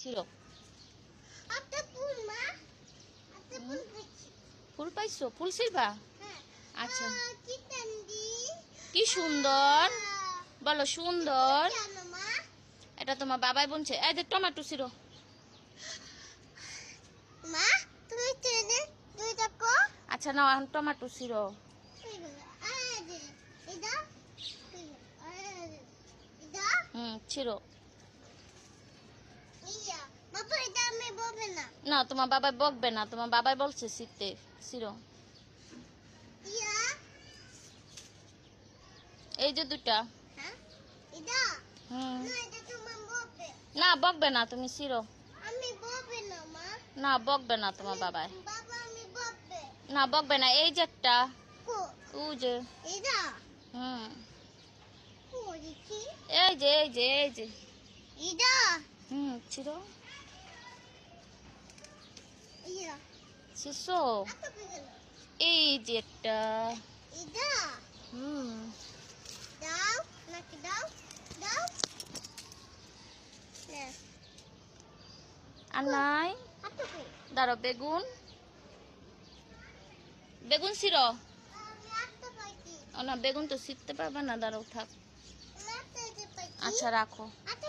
ছিল। একটা ফুল মা, একটা ফুল পেয়েছি। ফুল পাইছো? ফুল ছিলবা? হ্যাঁ। আচ্ছা, কি কান্দি? কি সুন্দর, বলো সুন্দর। জানো মা? এটা তোমার বাবাই বলছে। এই যে টমেটো ছিল। মা তুমি ট্রেনে দুইটা কো? আচ্ছা না, এখন টমেটো ছিল। এটা এটা ছিল। ইয়া বাবা এটা আমি বলবে না। না, তোমার বাবাই বকবে না, তোমার বাবাই বলছে শীতে ছিল। ইয়া এই যে দুটা। হ্যাঁ এটা না, এটা তোমার বলবে না, বকবে না, তুমি ছিল। আমি বলবে না মা। না, বকবে না তোমার বাবাই। বাবা আমি বলবে না, বকবে না। এই যে একটা, কো ও যে এটা কো দেখি এই যে এই যে এই যে এটা ছিল। ইয়া শিশু, এত গেল এই যে একটা। এটা হুম দাও নাকি দাও দাও না আর নাই। এত কো দাঁড়ো, বেগুন, বেগুন ছিল। আমি এত পাইছি ও না, বেগুন তো ছিঁড়তে পারবে না, দাঁড়াও থাক। আমি এত পাইছি আচ্ছা রাখো। এত